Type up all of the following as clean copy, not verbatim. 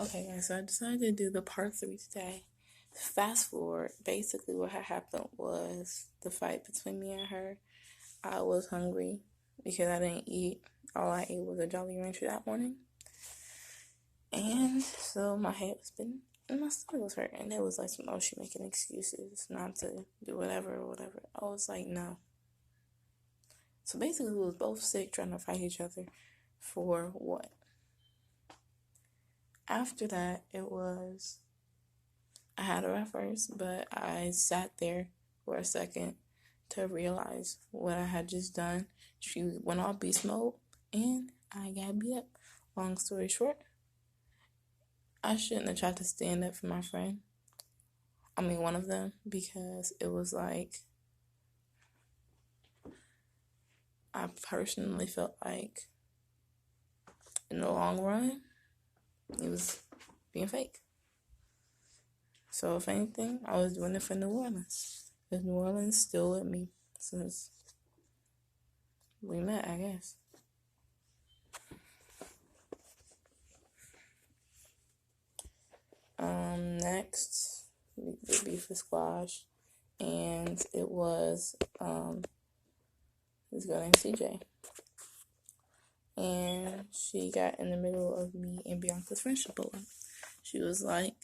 Okay, guys, so I decided to do the part 3 today. Fast forward, basically what had happened was the fight between me and her. I was hungry because I didn't eat. All I ate was a Jolly Rancher that morning. And so my head was spinning and my stomach was hurting. And it was like, oh, she making excuses not to do whatever or whatever. I was like, no. So basically we was both sick trying to fight each other for what? After that, I had her at first, but I sat there for a second to realize what I had just done. She went off beast mode and I got beat up. Long story short, I shouldn't have tried to stand up for my friend. I mean, one of them, because it was like, I personally felt like in the long run, it was being fake. So if anything, I was doing it for New Orleans. Because New Orleans still with me since we met, I guess. Next, the beef was squash, and it was this girl named CJ, and she got in the middle of me and Bianca's friendship a lot. She was like,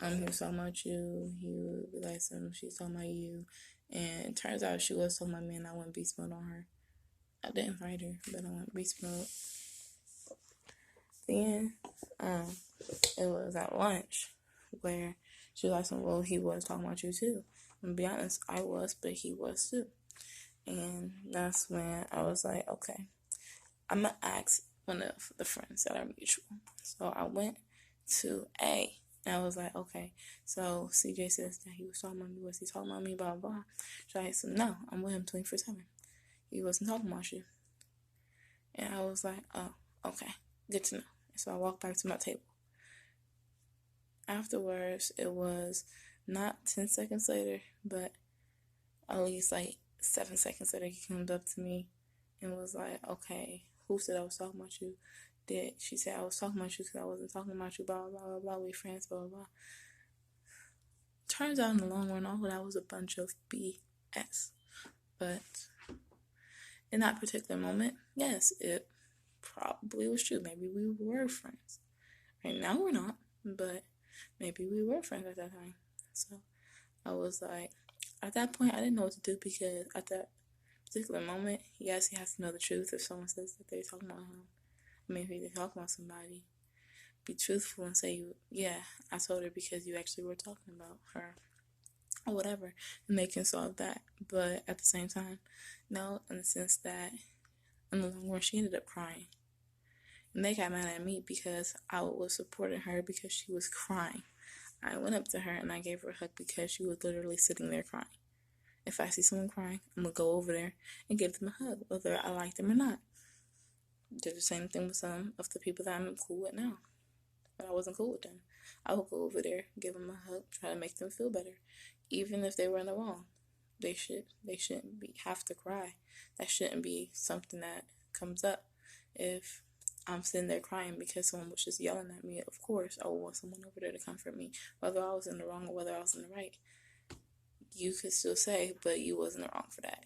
he was talking about you, he would be like, she's talking about you, and it turns out she was talking about me, and I went beast mode on her. I didn't fight her, but I went beast mode. Then, it was at lunch where she was like, well, he was talking about you too. And to be honest, I was, but he was too. And that's when I was like, okay, I'm going to ask one of the friends that are mutual. So I went to A, and I was like, okay, so CJ says that he was talking about me. Was he talking about me? Blah, blah, blah. So I said, no, I'm with him 24/7. He wasn't talking about you. And I was like, oh, okay, good to know. So I walked back to my table. Afterwards, it was not 10 seconds later, but at least like 7 seconds later, he comes up to me and was like, okay, who said I was talking about you? She said I was talking about you because I wasn't talking about you, blah, blah, blah, blah, we friends, blah, blah, blah. Turns out in the long run, all of that was a bunch of BS. But in that particular moment, yes, it probably was true. Maybe we were friends. Right now we're not, but maybe we were friends at that time. So I was like, at that point, I didn't know what to do because at that particular moment, yes, he has to know the truth. If someone says that they're talking about him, I mean, if they're talking about somebody, be truthful and say, yeah, I told her because you actually were talking about her or whatever, and they can solve that. But at the same time, no, in the sense that in the long run, she ended up crying. And they got mad at me because I was supporting her because she was crying. I went up to her and I gave her a hug because she was literally sitting there crying. If I see someone crying, I'm going to go over there and give them a hug, whether I like them or not. Did the same thing with some of the people that I'm cool with now. But I wasn't cool with them. I would go over there, give them a hug, try to make them feel better. Even if they were in the wrong. They shouldn't have to cry. That shouldn't be something that comes up. If I'm sitting there crying because someone was just yelling at me, of course I would want someone over there to comfort me, whether I was in the wrong or whether I was in the right. You could still say, but you wasn't wrong for that.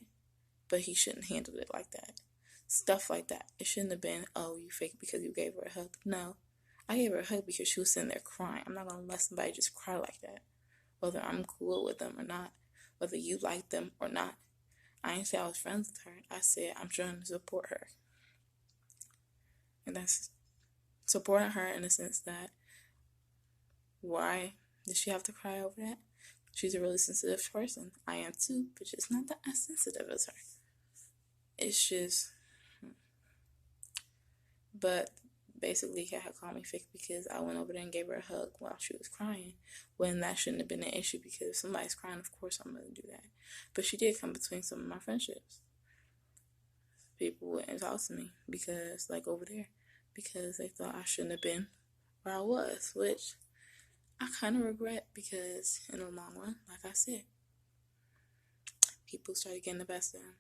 But he shouldn't handle it like that. Stuff like that. It shouldn't have been, oh, you fake because you gave her a hug. No. I gave her a hug because she was sitting there crying. I'm not going to let somebody just cry like that. Whether I'm cool with them or not. Whether you like them or not. I didn't say I was friends with her. I said I'm trying to support her. And that's supporting her in the sense that, why did she have to cry over that? She's a really sensitive person. I am too, but just not that as sensitive as her. It's just, but basically he had called me fake because I went over there and gave her a hug while she was crying, when that shouldn't have been an issue, because if somebody's crying, of course I'm going to do that. But she did come between some of my friendships. People wouldn't talk to me because, like over there, because they thought I shouldn't have been where I was, which I kind of regret, because in the long run, like I said, people started getting the best of them.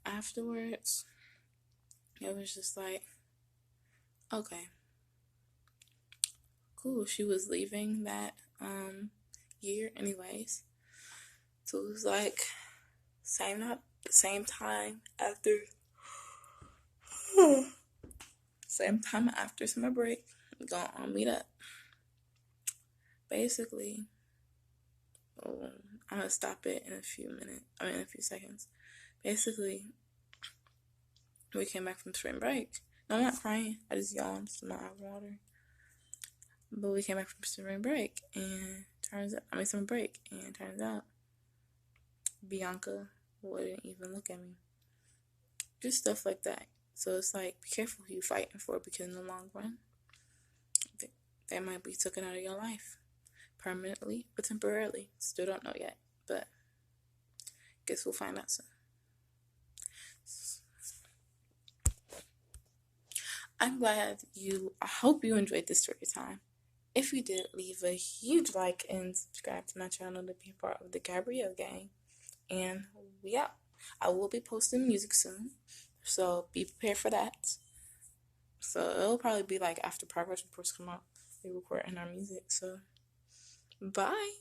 Afterwards, it was just like, okay, cool. She was leaving that year anyways. So it was like same time after same time after summer break. We gonna all meet up. Basically, I'm gonna stop it in a few minutes. In a few seconds. Basically, we came back from spring break. No, I'm not crying. I just yawned. So I'm out of water. But we came back from spring break, and summer break, and turns out Bianca wouldn't even look at me. Just stuff like that. So it's like, be careful who you're fighting for, because in the long run, they might be taken out of your life permanently or temporarily. Still don't know yet, but guess we'll find out soon. I hope you enjoyed this story time. If you did, leave a huge like and subscribe to my channel to be part of the Gabrielle gang. And we out. I will be posting music soon, so be prepared for that. So it'll probably be like after progress reports come out, we record in our music. So bye.